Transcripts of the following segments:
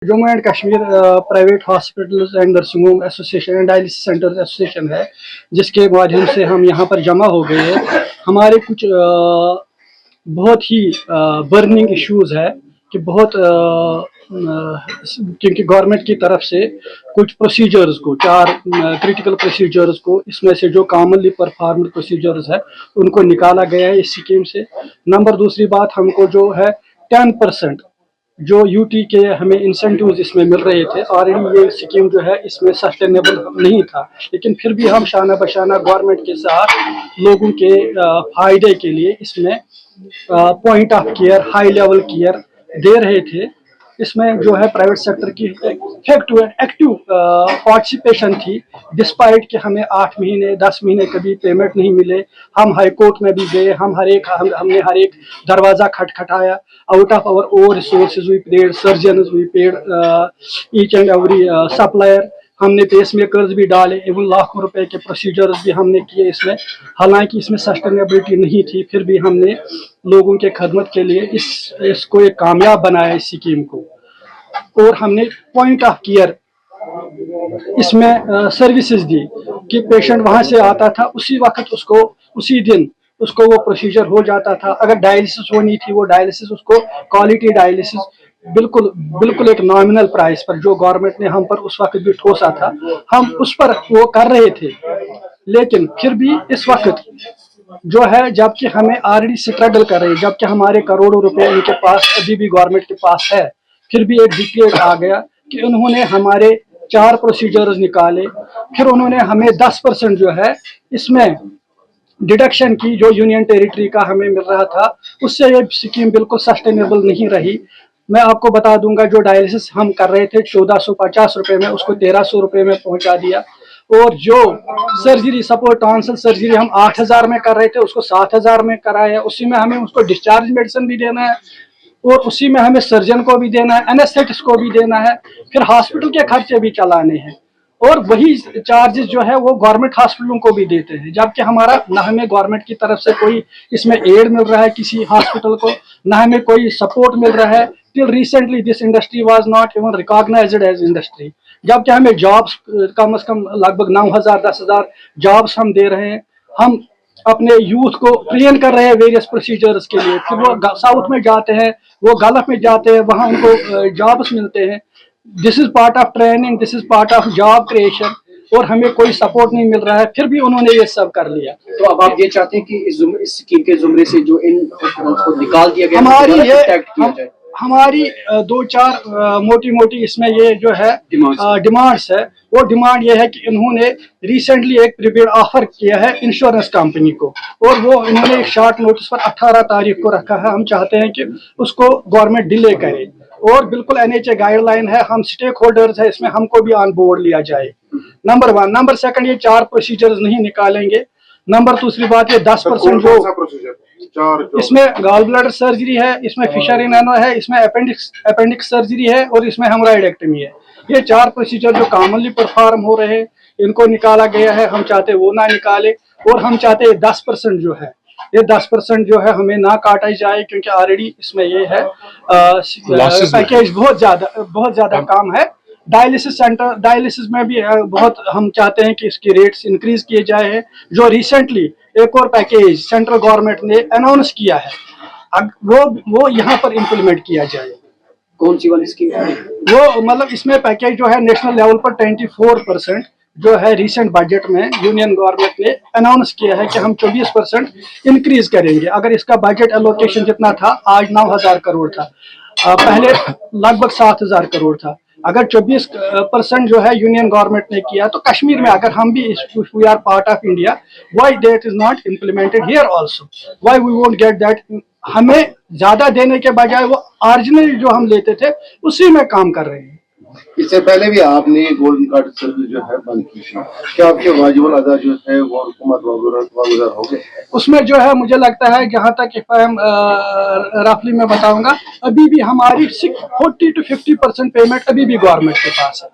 Jammu and Kashmir private hospitals and nursing home association and dialysis centres association है, जिसके माध्यम से हम यहाँ पर जमा हो गए हैं। हमारे कुछ बहुत ही बर्निंग इश्यूज है कि बहुत क्योंकि गवर्नमेंट की तरफ से कुछ प्रोसीजर्स को, 4 क्रिटिकल प्रोसीजर्स को, इसमें से जो कॉमनली परफॉर्म्ड प्रोसीजर्स है उनको निकाला गया है इस स्कीम से। नंबर दूसरी बात, हमको जो है 10% जो यूटी के हमें इंसेंटिव्स इसमें मिल रहे थे। ऑलरेडी ये स्कीम जो है इसमें सस्टेनेबल नहीं था, लेकिन फिर भी हम शाना बशाना गवर्नमेंट के साथ लोगों के फायदे के लिए इसमें point of care, high level care दे रहे थे। इसमें जो है प्राइवेट सेक्टर की एक्टिव पार्टिसिपेशन थी, डिस्पाइट कि हमें 8 महीने 10 महीने कभी पेमेंट नहीं मिले। हम हाई कोर्ट में भी गए, हमने हर एक दरवाज़ा खटखटाया। Out of our over resources we paid surgeon, we paid each and every supplier. हमने पेस मेकर्स भी डाले, एवं लाखों रुपए के प्रोसीजर्स भी हमने किए इसमें। हालांकि इसमें सस्टेनेबिलिटी नहीं थी, फिर भी हमने लोगों के खदमत के लिए इसको एक कामयाब बनाया इस स्कीम को। और हमने पॉइंट ऑफ केयर इसमें सर्विसेज दी कि पेशेंट वहां से आता था, उसी वक्त उसको उसी दिन उसको वो प्रोसीजर हो जाता था। अगर डायलिसिस होनी थी, वो डायलिसिस उसको क्वालिटी डायलिसिस बिल्कुल बिल्कुल एक नॉमिनल प्राइस पर, जो गवर्नमेंट ने हम पर उस वक्त भी ठोसा था, हम उस पर वो कर रहे थे। लेकिन फिर भी इस वक्त जो है, जबकि हमें ऑलरेडी स्ट्रगल कर रहे हैं, जबकि हमारे करोड़ों रुपए इनके पास अभी भी गवर्नमेंट के पास है, फिर भी एक डिक्लेयर आ गया कि उन्होंने हमारे 4 प्रोसीजर्स निकाले। फिर उन्होंने हमें 10% जो है इसमें डिडक्शन की, जो यूनियन टेरिटरी का हमें मिल रहा था, उससे ये स्कीम बिल्कुल सस्टेनेबल नहीं रही। मैं आपको बता दूंगा, जो डायलिसिस हम कर रहे थे 1450 रुपए में, उसको 1300 रुपए में पहुंचा दिया। और जो सर्जरी, सपोज टॉन्सिल सर्जरी हम 8000 में कर रहे थे, उसको 7000 में कराया। उसी में हमें उसको डिस्चार्ज मेडिसिन भी देना है, और उसी में हमें सर्जन को भी देना है, एनेस्थेटिस्ट को भी देना है, फिर हॉस्पिटल के खर्चे भी चलाने हैं। और वही चार्जेस जो है वो गवर्नमेंट हॉस्पिटलों को भी देते हैं, जबकि हमारा न हमें गवर्नमेंट की तरफ से कोई इसमें एड मिल रहा है किसी हॉस्पिटल को, न हमें कोई सपोर्ट मिल रहा है। Till recently this industry was not even recognised as industry, जबकि हमें जॉब्स कम से कम लगभग 9000 10,000 जॉब्स हम दे रहे हैं। हम अपने यूथ को ट्रेन कर रहे हैं वेरियस प्रोसीजर्स के लिए, फिर वो साउथ में जाते हैं, वो गल्फ में जाते हैं, वहाँ उनको जॉब्स मिलते हैं। This is part of training, this is part of job creation, और हमें कोई सपोर्ट नहीं मिल रहा है, फिर भी उन्होंने ये सब कर लिया। तो अब आप ये चाहते हैं कि इस स्कीम के जुमरे से जो इन हॉस्पिटल्स को निकाल दिया गया, हमारी 2-4 मोटी मोटी इसमें ये जो है डिमांड्स है। वो डिमांड ये है कि इन्होंने रिसेंटली एक प्रीपेड ऑफर किया है इंश्योरेंस कंपनी को, और वो इन्होंने एक शॉर्ट नोटिस पर 18 तारीख को रखा है। हम चाहते हैं कि उसको गवर्नमेंट डिले करे, और बिल्कुल NHA गाइडलाइन है, हम स्टेक होल्डर्स है इसमें, हमको भी ऑन बोर्ड लिया जाए। नंबर 1। नंबर 2, ये 4 प्रोसीजर्स नहीं निकालेंगे। नंबर दूसरी बात, ये 10% जो इसमें गॉल ब्लैडर सर्जरी है, इसमें फिशर इन एनो है, इसमें अपेंडिक्स सर्जरी है, और इसमें हेमोराइडेक्टमी है। ये 4 प्रोसीजर जो कॉमनली परफॉर्म हो रहे हैं, इनको निकाला गया है। हम चाहते वो ना निकाले, और हम चाहते 10% जो है, ये 10% जो है हमें ना काटा जाए, क्योंकि ऑलरेडी इसमें ये है पैकेज बहुत ज्यादा काम है। डायलिसिस सेंटर, डायलिसिस में भी बहुत हम चाहते हैं कि इसकी रेट्स इंक्रीज किए जाए। जो रिसेंटली एक और पैकेज सेंट्रल गवर्नमेंट ने अनाउंस किया है, वो यहाँ पर इम्प्लीमेंट किया जाए। कौन सी वाली स्कीम है वो? मतलब इसमें पैकेज जो है नेशनल लेवल पर 24% जो है रिसेंट बजट में यूनियन गवर्नमेंट ने अनाउंस किया है कि हम 24% इंक्रीज करेंगे। अगर इसका बजट एलोकेशन जितना था, आज 9000 करोड़ था, पहले लगभग 7000 करोड़ था। अगर 24% जो है यूनियन गवर्नमेंट ने किया, तो कश्मीर में अगर हम भी we are part of India, why that is not implemented here also, why we won't get that. हमें ज्यादा देने के बजाय वो ओरिजिनल जो हम लेते थे उसी में काम कर रहे हैं। इससे पहले भी आपने गोल्डन कार्ड सर्विस जो है बंद की थी, क्या आपके वाजिबुल अदा जो है वो हुकूमत वागुजार हो गए? उसमें जो है मुझे लगता है, जहाँ तक रफली मैं बताऊंगा, अभी भी हमारी 40 to 50% पेमेंट अभी भी गवर्नमेंट के पास है,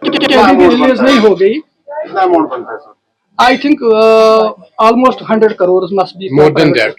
अभी भी रिलीज नहीं हो गई। कितना अमाउंट बनता है sir? I think almost 100 crore must be more than that.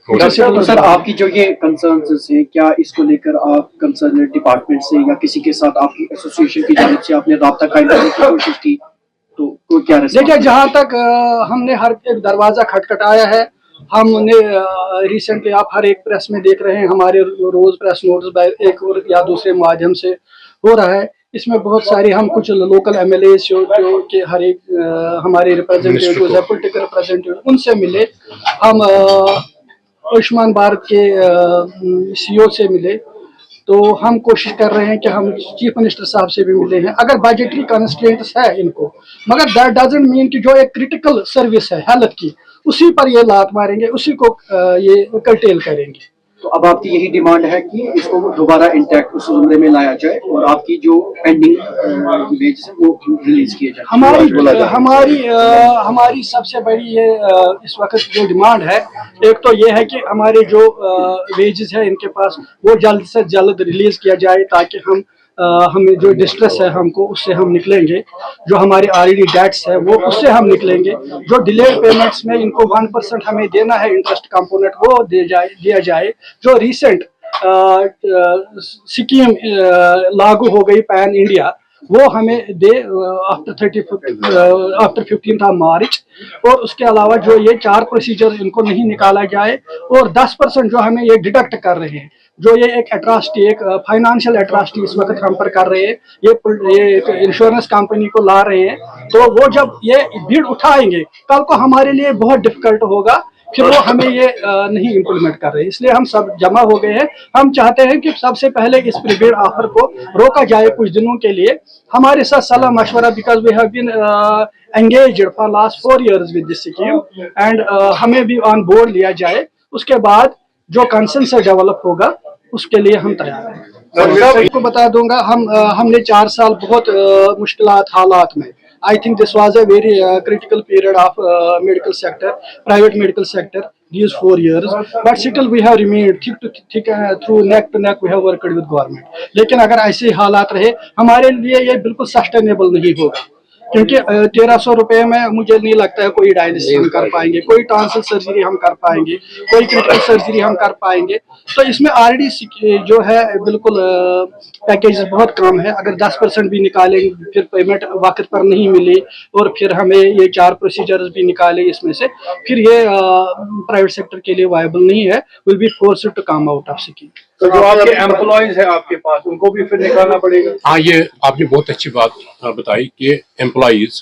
Doctor sir آپ کی جو یہ کنسرنز ہیں کیا اس کو لے کر آپ کنسرن ڈپارٹمنٹ سے یا کسی کے ساتھ آپ کی ایسوسیشن کی جانب سے آپ نے رابطہ قائم کرنے کی کوشش کی تو کیا دیکھیے جہاں تک ہم نے ہر ایک دروازہ کھٹکھٹایا ہے. ہم نے ریسنٹلی آپ ہر ایک پریس میں دیکھ رہے ہیں ہمارے روز پریس نوٹس ایک اور یا دوسرے مادھیم سے ہو رہا ہے. اس میں بہت ساری ہم کچھ لوکل ایم ایل اے جو کہ ہر ایک ہمارے ریپرزینٹیو پولیٹیکل ریپرزینٹیو ان سے ملے. ہم آیوشمان بھارت کے سی او سے ملے. تو ہم کوشش کر رہے ہیں کہ ہم چیف منسٹر صاحب سے بھی ملے ہیں. اگر بجٹری کنسٹرینٹس ہے ان کو مگر دیٹ ڈزنٹ مین کہ جو ایک کریٹیکل سروس ہے ہیلتھ کی اسی پر یہ لات ماریں گے, اسی کو یہ کرٹیل کریں گے. تو اب آپ کی یہی ڈیمانڈ ہے کہ اس کو دوبارہ انٹیکٹ اس زمرے میں لایا جائے اور آپ کی جو پینڈنگ ویجز ہیں وہ ریلیز کیے جائیں. ہماری سب سے بڑی یہ اس وقت جو ڈیمانڈ ہے ایک تو یہ ہے کہ ہمارے جو ویجز ہے ان کے پاس وہ جلد سے جلد ریلیز کیا جائے تاکہ ہمیں جو ڈسٹریس ہے ہم کو اس سے ہم نکلیں گے. جو ہماری آلریڈی ڈیٹس ہے وہ اس سے ہم نکلیں گے. جو ڈیلیڈ پیمنٹس میں ان کو 1% ہمیں دینا ہے انٹرسٹ کمپوننٹ وہ دیا جائے. جو ریسنٹ اسکیم لاگو ہو گئی پین انڈیا وہ ہمیں دے آفٹر 15 مارچ. اور اس کے علاوہ جو یہ 4 پروسیجر ان کو نہیں نکالا جائے اور 10% جو ہمیں یہ ڈیڈکٹ کر رہے ہیں جو یہ ایک اٹراسٹی ایک فائنانشیل اٹراسٹی اس وقت ہم پر کر رہے ہیں. یہ انشورنس کمپنی کو لا رہے ہیں تو وہ جب یہ بھیڑ اٹھائیں گے کل کو ہمارے لیے بہت ڈفیکلٹ ہوگا. پھر وہ ہمیں یہ نہیں امپلیمنٹ کر رہے. اس لیے ہم سب جمع ہو گئے ہیں. ہم چاہتے ہیں کہ سب سے پہلے اس پریپیڈ آفر کو روکا جائے کچھ دنوں کے لیے. ہمارے ساتھ صلاح مشورہ because we have been engaged for last 4 years with this scheme and ہمیں بھی آن بورڈ لیا جائے. اس کے بعد جو کنسنسس ڈیولپ ہوگا اس کے لیے ہم تیار ہیں. آپ کو بتا دوں گا ہم نے 4 سال بہت مشکلات حالات میں I think this was a very critical period of medical sector, private medical sector, these 4 years. But still we have remained thick through neck to neck we have worked with government. لیکن اگر ایسے حالات رہے ہمارے لیے یہ بالکل sustainable نہیں ہوگا کیونکہ 1300 روپے میں مجھے نہیں لگتا ہے کوئی ڈائلسس ہم کر پائیں گے, کوئی ٹانسل سرجری ہم کر پائیں گے, کوئی کریٹیکل سرجری ہم کر پائیں گے. تو اس میں آلریڈی جو ہے بالکل پیکیج بہت کم ہے. اگر 10% بھی نکالیں پھر پیمنٹ وقت پر نہیں ملی اور پھر ہمیں یہ 4 پروسیجرز بھی نکالے اس میں سے پھر یہ پرائیویٹ سیکٹر کے لیے وائبل نہیں ہے. Will be forced to come out of scheme. تو جو آپ کے ایمپلائیز ہیں آپ کے پاس ان کو بھی پھر نکالنا پڑے گا. ہاں یہ آپ نے بہت اچھی بات بتائی کہ employees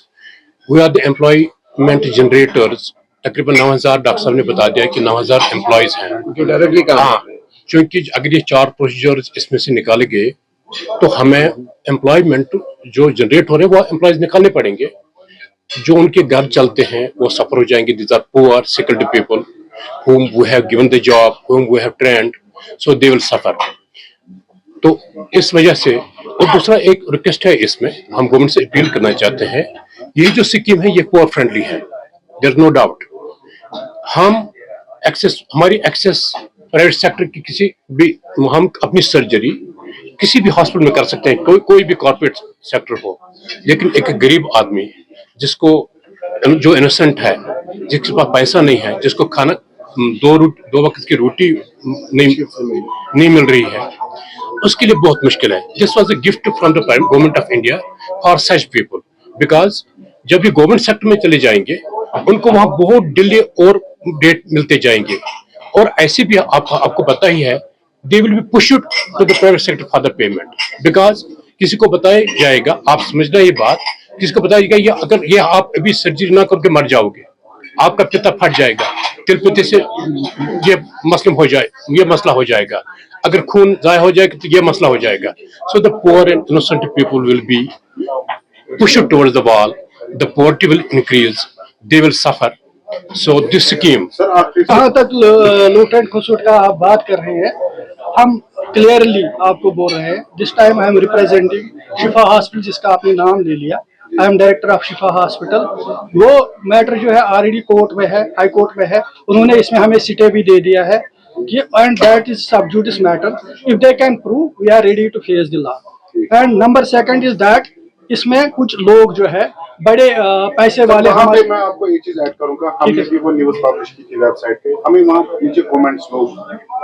we are the employment generators. تقریباً 9000 ڈاکٹر صاحب نے بتا دیا کہ 9000 امپلائیز ہیں جو ڈائریکٹلی کام. ہاں چونکہ اگر یہ 4 پروسیجرز اس میں سے نکالے گئے تو ہمیں امپلائمنٹ جو جنریٹ ہو رہے ہیں وہ امپلائیز نکالنے پڑیں گے. جو ان کے گھر چلتے ہیں وہ سفر ہو جائیں گے. دیز آر پور skilled people whom we have given the job, whom we have trained, so they will suffer. تو اس وجہ سے اور دوسرا ایک ریکویسٹ ہے اس میں ہم گورنمنٹ سے اپیل کرنا چاہتے ہیں یہ جو اسکیم ہے یہ پور فرینڈلی ہے. دیر از نو ڈاؤٹ. ہماری ایکسیس پرائیویٹ سیکٹر کی کسی بھی ہم اپنی سرجری کسی بھی ہاسپٹل میں کر سکتے ہیں کوئی بھی کارپوریٹ سیکٹر ہو. لیکن ایک غریب آدمی جس کو جو انوسنٹ ہے جس کے پاس پیسہ نہیں ہے جس کو کھانا 2 وقت کی روٹی نہیں مل رہی ہے اس کے لیے بہت مشکل ہے. This was a gift from the government of India for such people because جب یہ گورنمنٹ سیکٹر میں چلے جائیں گے ان کو وہاں بہت ڈیلے اور ڈیٹ ملتے جائیں گے اور ایسے بھی آپ کو پتہ ہی ہے they will be pushed to the private sector for the payment because کسی کو بتایا جائے گا. آپ سمجھنا یہ بات کسی کو بتایا جائے گا اگر یہ آپ ابھی سرجری نہ کر کے مر جاؤ گے آپ کا پتا پھٹ جائے گا تل پتے سے یہ مسئلہ ہو جائے گا. اگر خون ضائع ہو جائے گا تو یہ مسئلہ ہو جائے گا. So the poor and innocent people will be pushed towards the wall. The poverty will increase. They will suffer. So this scheme. جہاں تک لوٹ اینڈ کھسوٹ کا آپ بات کر رہے ہیں ہم کلیئرلی آپ کو بول رہے ہیں this time I am representing شفا ہاسپٹل جس کا آپ نے نام لے لیا. آئی ایم ڈائریکٹر آف شفا ہاسپٹل. وہ میٹر جو ہے آلریڈی کورٹ میں ہے, ہائی کورٹ میں ہے. انہوں نے اس میں ہمیں سٹے بھی دے دیا ہے and that is sub judice matter. If they can prove we are ready to face the law. And number 2 is that اس میں کچھ لوگ جو ہے बड़े पैसे वाले वहाँ हमारे पे मैं आपको एक चीज ऐड करूंगा, हमने भी वो न्यूज पब्लिश की थी वेबसाइट पे, हमें वहाँ नीचे कमेंट्स लोग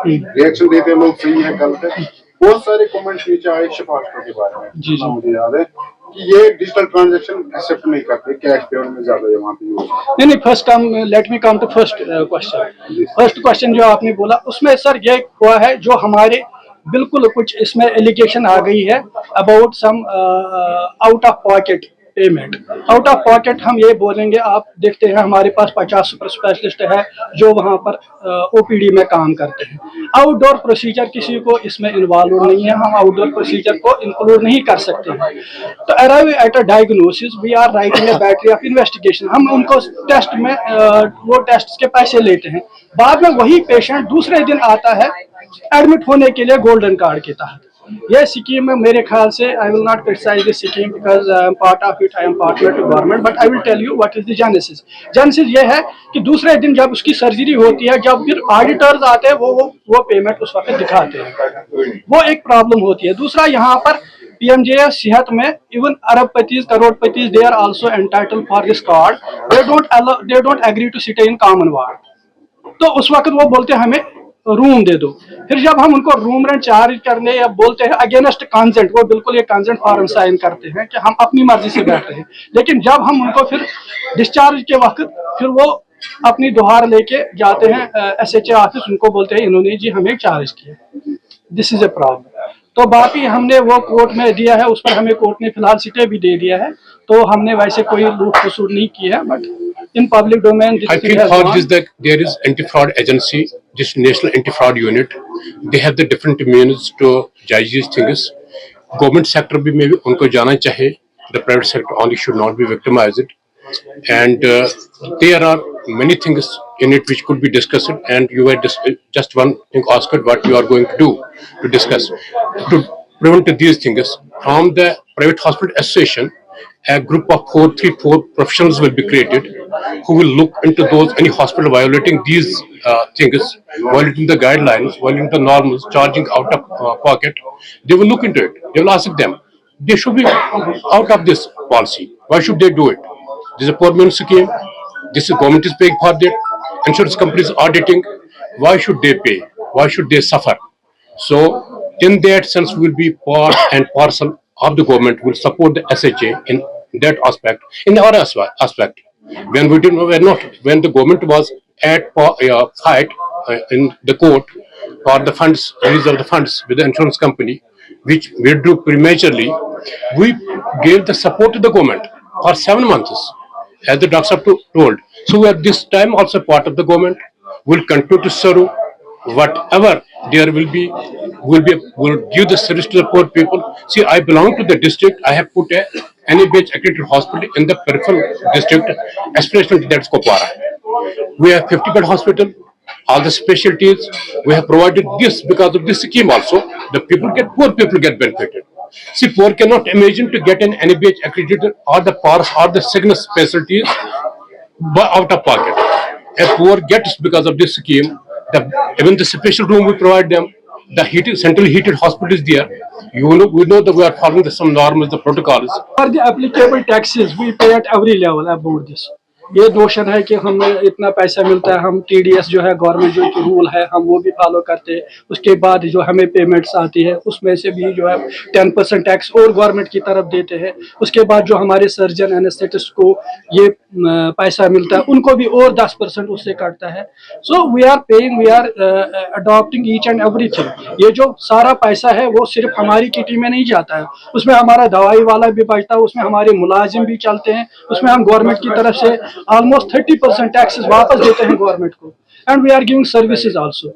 रिएक्शन देते हैं, लोग सही है गलत है, बहुत सारे कमेंट्स नीचे आए शिफारिशों के बारे में। जी, जी। मुझे याद है कि ये डिजिटल ट्रांजैक्शन एक्सेप्ट नहीं करते, कैश पेमेंट में ज्यादा है वहाँ पे यूज। नहीं, first let me come to first question. First question जो आपने बोला उसमें सर ये हुआ है, जो हमारे बिल्कुल कुछ इसमें एलिगेशन आ गई है about some out of pocket payment. Out of pocket हम ये बोलेंगे, आप देखते हैं हमारे पास 50 सुपर स्पेशलिस्ट है जो वहाँ पर ओपीडी में काम करते हैं। आउटडोर प्रोसीजर किसी को इसमें इन्वॉल्व नहीं है, हम आउटडोर प्रोसीजर को इंक्लूड नहीं कर सकते हैं। तो arrive at a diagnosis we are writing a battery of investigation, हम उनको टेस्ट में वो टेस्ट के पैसे लेते हैं, बाद में वही पेशेंट दूसरे दिन आता है एडमिट होने के लिए गोल्डन कार्ड के तहत। ये स्कीम में मेरे ख्याल से I will not criticise this scheme because I am part of it, I am partner to government, but I will tell you what is the genesis. Genesis ये है कि दूसरे दिन जब उसकी सर्जरी होती है, जब फिर ऑडिटर्स आते हैं वो पेमेंट उस वक्त दिखाते हैं, वो एक प्रॉब्लम होती है। दूसरा, यहाँ पर PMJS सेहत में इवन अरबपतिज करोड़पतिज they are also entitled for this card, they don't agree to sit in common ward. तो उस वक्त वो बोलते हैं हमें रूम दे दो, फिर जब हम उनको रूम रेंट चार्ज करने या बोलते हैं अगेंस्ट कंसेंट, वो बिल्कुल ये कंसेंट फॉर्म साइन करते हैं कि हम अपनी मर्जी से बैठ रहे हैं, लेकिन जब हम उनको फिर डिस्चार्ज के वक्त फिर वो अपनी दोहार लेके जाते हैं SHA ऑफिस, उनको बोलते हैं इन्होंने जी हमें चार्ज किया। This is a problem. तो बाकी हमने वो कोर्ट में दिया है, उस पर हमें कोर्ट ने फिलहाल स्टे भी दे दिया है, तो हमने वैसे कोई लूट खसूट नहीं की है, but in public domain this I thing feel has for gone. this that there is anti-fraud agency, this national anti-fraud unit. They have the different means to judge these things. Government sector भी में भी उनको जाना चाहिए. The private sector only should not be victimized. And there are many things in it which could be discussed. And you were just one thing asked what you are going to do to discuss to prevent these things. From the private hospital association, a group of 4 professionals will be created who will look into those any hospital violating these things, violating the guidelines, violating the norms, charging out of pocket. They will look into it. They will ask them. They should be out of this policy. Why should they do it? This is a poor man's scheme. This is government is paying for that. Insurance companies auditing. Why should they pay? Why should they suffer? So, in that sense, we will be part and parcel of the government, will support the SHA in that aspect. In our aspect, when we didn't, were not, when the government was at fight in the court for the funds, release of the funds with the insurance company, which withdrew prematurely, we gave the support to the government for 7 months, as the doctor told. So we are this time also part of the government. Will continue to serve whatever there will be, will give the service to the poor people. See, I belong to the district. I have put a NABH accredited hospital in the peripheral district, aspirational, that's Kopara. We have 50-bed hospital, all the specialties. We have provided this because of this scheme also. The poor people get benefited. See, poor cannot imagine to get an NABH accredited or the PARS or the sickness specialties out of pocket. A poor gets because of this scheme. Even the special room we provide them, the centrally heated hospital is there. We know that we are following some norms, the protocols. For the applicable taxes we pay at every level about this. ये notion है कि हमें इतना पैसा मिलता है, हम TDS जो है गवर्नमेंट जो की रूल है हम वो भी फॉलो करते हैं, उसके बाद जो हमें पेमेंट्स आती है उसमें से भी जो है 10% टैक्स और गवर्नमेंट की तरफ देते हैं, उसके बाद जो हमारे सर्जन एनेस्थेटिस्ट को ये पैसा मिलता है उनको भी और 10% उससे कटता है। So we are paying, we are adopting each and everything. ये जो सारा पैसा है वो सिर्फ हमारी किटी में नहीं जाता है, उसमें हमारा दवाई वाला भी बचता है, उसमें हमारे मुलाजिम भी चलते हैं, उसमें हम गवर्नमेंट की तरफ से almost 30% taxes वापस देते हैं गवर्नमेंट को, and we are giving services also.